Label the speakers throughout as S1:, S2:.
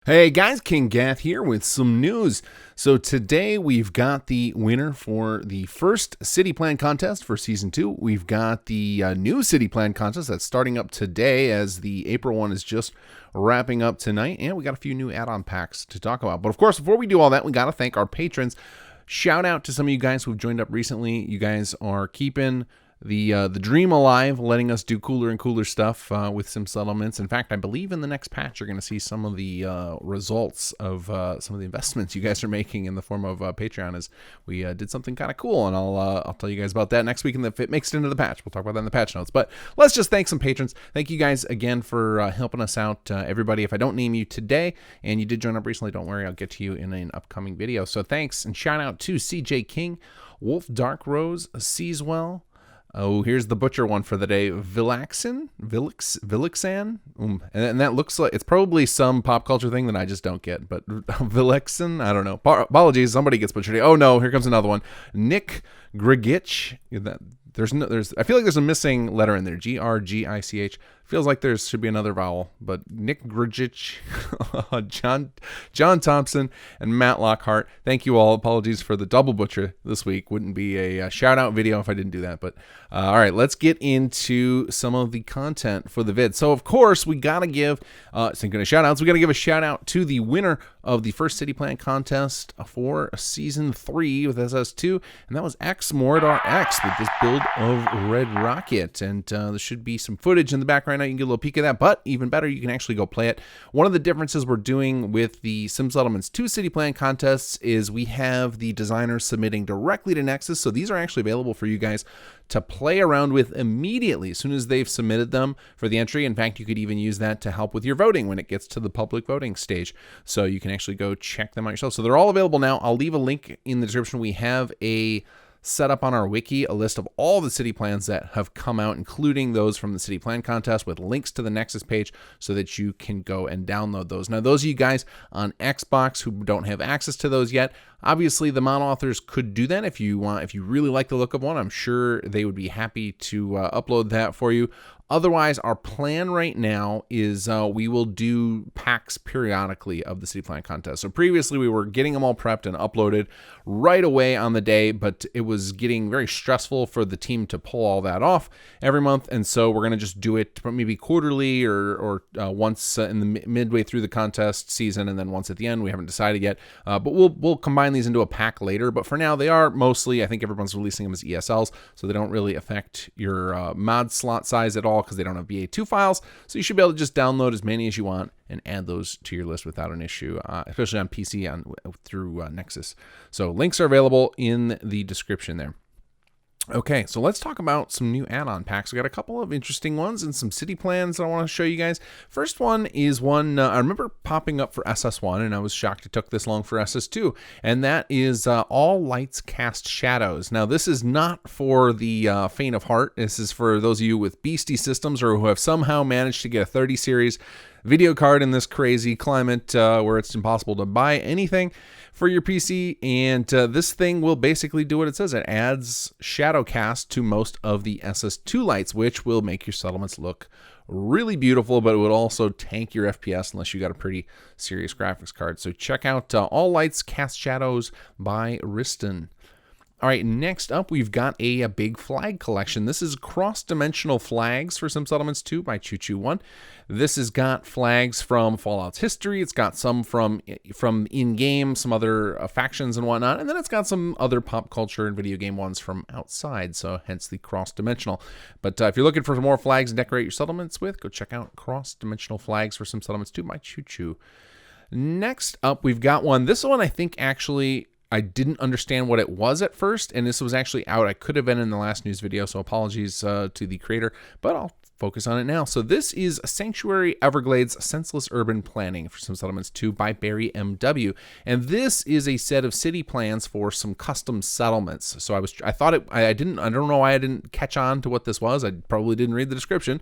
S1: Hey guys, kinggath here with some news. So today we've got the winner for the first city plan contest for season 2. We've got the new city plan contest that's starting up today, as the April one is just wrapping up tonight, and we got a few new add-on packs to talk about. But of course, before we do all that, we got to thank our patrons. Shout out to some of you guys who've joined up recently. You guys are keeping the dream alive, letting us do cooler and cooler stuff with Sim Settlements. In fact, I believe in the next patch you're going to see some of the results of some of the investments you guys are making in the form of Patreon, as we did something kind of cool, and I'll tell you guys about that next week, and if it makes it into the patch, we'll talk about that in the patch notes. But let's just thank some patrons. Thank you guys again for helping us out. Everybody, if I don't name you today and you did join up recently, don't worry, I'll get to you in an upcoming video. So thanks, and shout out to CJ King, Wolf Dark Rose, Seaswell. Oh, here's the butcher one for the day. Vilixan? And that looks like it's probably some pop culture thing that I just don't get. But Vilixan? I don't know. Apologies, somebody gets butchered. Oh no, here comes another one. Nick Grigich. I feel like there's a missing letter in there. Grgich. Feels like there should be another vowel, but Nick Grigich, John Thompson, and Matt Lockhart. Thank you all. Apologies for the double butcher this week. Wouldn't be a shout out video if I didn't do that. But all right, let's get into some of the content for the vid. So of course we gotta give speaking of shout outs, we gotta give a shout out to the winner of the first city plan contest for season 3 with SS2, and that was XMordRX with this build of Red Rocket. And there should be some footage in the background. You can get a little peek of that, but even better, you can actually go play it. One of the differences we're doing with the Sim Settlements 2 city plan contests is we have the designers submitting directly to Nexus, so these are actually available for you guys to play around with immediately as soon as they've submitted them for the entry. In fact, you could even use that to help with your voting when it gets to the public voting stage, so you can actually go check them out yourself. So they're all available now. I'll leave a link in the description. We have a set up on our wiki a list of all the city plans that have come out, including those from the city plan contest, with links to the Nexus page so that you can go and download those. Now, those of you guys on Xbox who don't have access to those yet, obviously the mod authors could do that if you want. If you really like the look of one, I'm sure they would be happy to upload that for you. Otherwise, our plan right now is we will do packs periodically of the city plan contest. So previously we were getting them all prepped and uploaded right away on the day, but it was getting very stressful for the team to pull all that off every month. And so we're going to just do it maybe quarterly or once in the midway through the contest season, and then once at the end. We haven't decided yet, but we'll combine these into a pack later. But for now, they are mostly, I think everyone's releasing them as ESLs, so they don't really affect your mod slot size at all, because they don't have BA2 files. So you should be able to just download as many as you want and add those to your list without an issue, especially on PC through Nexus. So links are available in the description there. Okay, so let's talk about some new add-on packs. We got a couple of interesting ones and some city plans that I want to show you guys. First one is one I remember popping up for SS1, and I was shocked it took this long for SS2, and that is All Lights Cast Shadows. Now, this is not for the faint of heart. This is for those of you with beastie systems or who have somehow managed to get a 30 series video card in this crazy climate where it's impossible to buy anything for your PC, and this thing will basically do what it says. It adds shadow cast to most of the SS2 lights, which will make your settlements look really beautiful, but it would also tank your FPS unless you got a pretty serious graphics card. So check out All Lights Cast Shadows by Riston. All right, next up, we've got a big flag collection. This is cross-dimensional flags for Sim Settlements 2 by ChooChoo1. This has got flags from Fallout's history. It's got some from in-game, some other factions and whatnot, and then it's got some other pop culture and video game ones from outside, so hence the cross-dimensional. But if you're looking for some more flags to decorate your settlements with, go check out cross-dimensional flags for Sim Settlements 2 by ChooChoo. Next up, we've got one. This one I think actually I didn't understand what it was at first, and this was actually out. I could have been in the last news video, so apologies to the creator, but I'll focus on it now. So this is Sanctuary Everglades Senseless Urban Planning for Sim Settlements 2 by Barry MW, and this is a set of city plans for some custom settlements. So I don't know why I didn't catch on to what this was. I probably didn't read the description.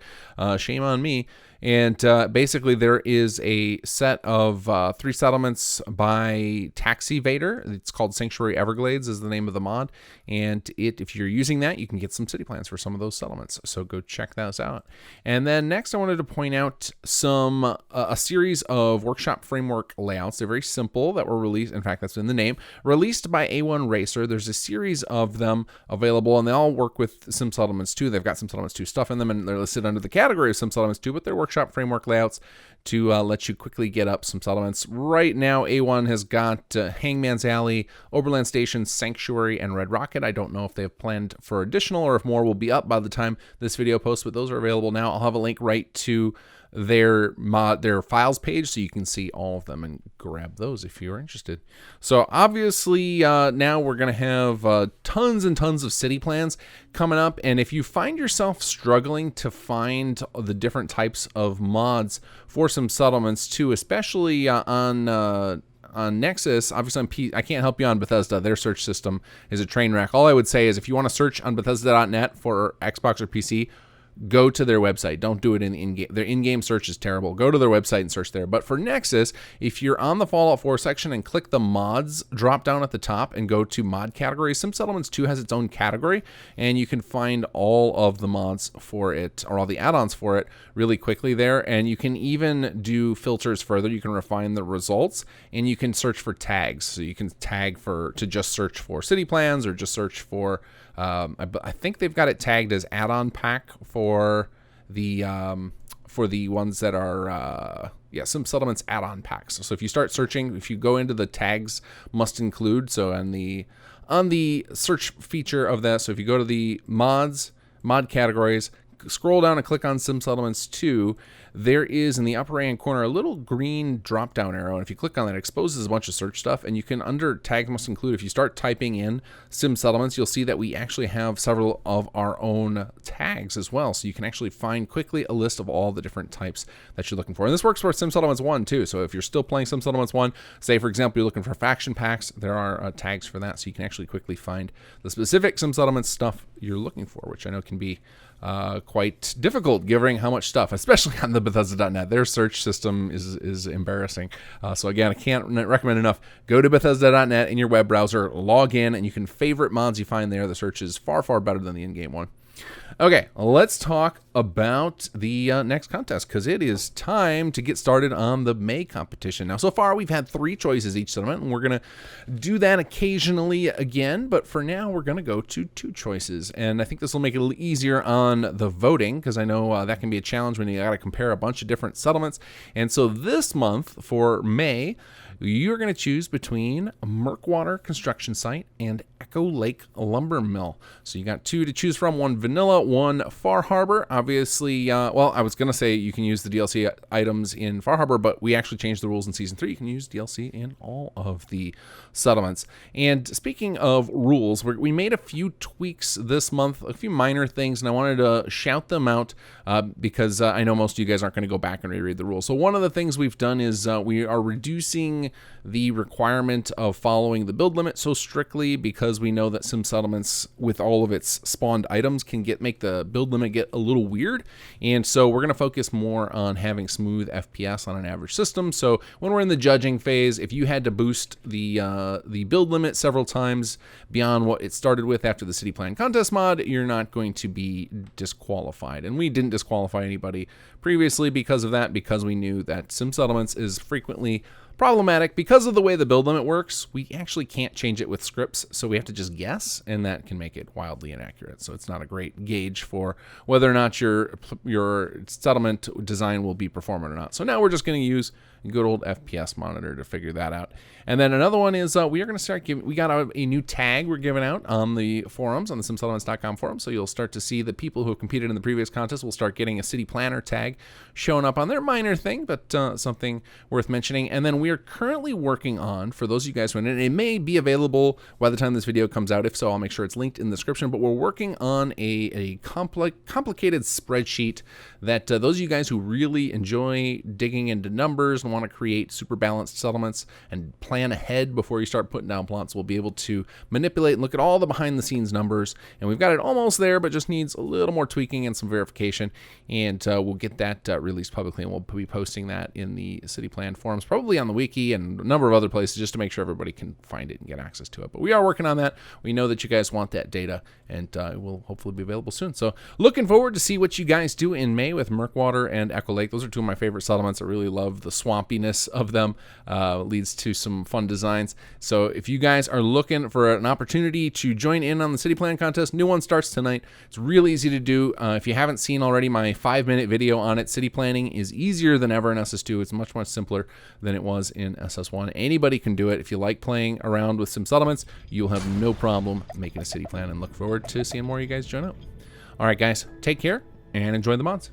S1: Shame on me. And basically, there is a set of 3 settlements by Tax Evader. It's called Sanctuary Everglades is the name of the mod. And if you're using that, you can get some city plans for some of those settlements. So go check those out. And then next, I wanted to point out a series of workshop framework layouts. They're very simple that were released. In fact, that's in the name. Released by A1 Racer. There's a series of them available, and they all work with Sim Settlements 2. They've got Sim Settlements 2 stuff in them, and they're listed under the category of Sim Settlements 2, but they're workshop framework layouts to let you quickly get up some settlements. Right now, A1 has got Hangman's Alley, Oberland Station, Sanctuary, and Red Rocket. I don't know if they've planned for additional or if more will be up by the time this video posts, but those are available now. I'll have a link right to their files page so you can see all of them and grab those if you're interested. So obviously now we're going to have tons and tons of city plans coming up, and if you find yourself struggling to find the different types of mods for some settlements too, especially on Nexus, obviously I can't help you on Bethesda. Their search system is a train wreck. All I would say is if you want to search on Bethesda.net for Xbox or PC, go to their website. Don't do it in-game. Their in-game search is terrible. Go to their website and search there. But for Nexus, if you're on the Fallout 4 section and click the mods drop down at the top and go to mod category, Sim Settlements 2 has its own category, and you can find all of the mods for it, or all the add-ons for it, really quickly there. And you can even do filters further. You can refine the results, and you can search for tags. So you can tag to just search for city plans, or just search for I think they've got it tagged as add-on pack for the ones that are Sim Settlements add-on packs. So if you start searching, if you go into the tags must include, so on the search feature of that, so if you go to the mod categories, scroll down and click on Sim Settlements 2, there is in the upper right-hand corner a little green drop-down arrow, and if you click on that, it exposes a bunch of search stuff, and you can, under tags must include, if you start typing in Sim Settlements, you'll see that we actually have several of our own tags as well, so you can actually find quickly a list of all the different types that you're looking for. And this works for Sim Settlements 1 too, so if you're still playing Sim Settlements 1, say for example you're looking for faction packs, there are tags for that, so you can actually quickly find the specific Sim Settlements stuff you're looking for, which I know can be quite difficult given how much stuff, especially on the Bethesda.net. Their search system is embarrassing. So again, I can't recommend enough. Go to Bethesda.net in your web browser, log in, and you can favorite mods you find there. The search is far, far better than the in-game one. Okay, let's talk about the next contest, because it is time to get started on the May competition. Now, so far, we've had 3 choices each settlement, and we're going to do that occasionally again, but for now, we're going to go to 2 choices, and I think this will make it a little easier on the voting, because I know that can be a challenge when you got to compare a bunch of different settlements. And so this month, for May, you're going to choose between Murkwater Construction Site and Echo Lake Lumber Mill. So you got 2 to choose from, 1 vanilla, 1 Far Harbor. Obviously, well, I was going to say you can use the DLC items in Far Harbor, but we actually changed the rules in Season 3. You can use DLC in all of the settlements. And speaking of rules, we made a few tweaks this month, a few minor things, and I wanted to shout them out because I know most of you guys aren't going to go back and reread the rules. So one of the things we've done is we are reducing the requirement of following the build limit so strictly, because we know that Sim Settlements with all of its spawned items can make the build limit get a little weird, and so we're going to focus more on having smooth FPS on an average system. So when we're in the judging phase, if you had to boost the build limit several times beyond what it started with after the City Plan Contest mod, you're not going to be disqualified. And we didn't disqualify anybody previously because of that, because we knew that Sim Settlements is frequently problematic because of the way the build limit works. We actually can't change it with scripts, so we have to just guess, and that can make it wildly inaccurate. So it's not a great gauge for whether or not your settlement design will be performant or not. So now we're just going to use a good old FPS monitor to figure that out. And then another one is we are going to start giving, we got a new tag we're giving out on the forums, on the simsettlements.com forum. So you'll start to see the people who have competed in the previous contest will start getting a city planner tag showing up on their minor thing, but something worth mentioning. And then we are currently working on, for those of you guys who, and it may be available by the time this video comes out. If so, I'll make sure it's linked in the description, but we're working on a complicated spreadsheet that those of you guys who really enjoy digging into numbers, and want to create super balanced settlements and plan ahead before you start putting down plots, we'll be able to manipulate and look at all the behind the scenes numbers. And we've got it almost there, but just needs a little more tweaking and some verification. And we'll get that released publicly, and we'll be posting that in the city plan forums, probably on the wiki and a number of other places, just to make sure everybody can find it and get access to it. But we are working on that. We know that you guys want that data, and it will hopefully be available soon. So looking forward to see what you guys do in May with Murkwater and Echo Lake. Those are two of my favorite settlements. I really love the swampiness of them. Leads to some fun designs. So if you guys are looking for an opportunity to join in on the city plan contest, new one starts tonight. It's real easy to do. If you haven't seen already my 5-minute video on it, city planning is easier than ever in SS2. It's much, much simpler than it was in SS1. Anybody can do it. If you like playing around with some settlements, you'll have no problem making a city plan, and look forward to seeing more of you guys join up. All right, guys, take care and enjoy the mods.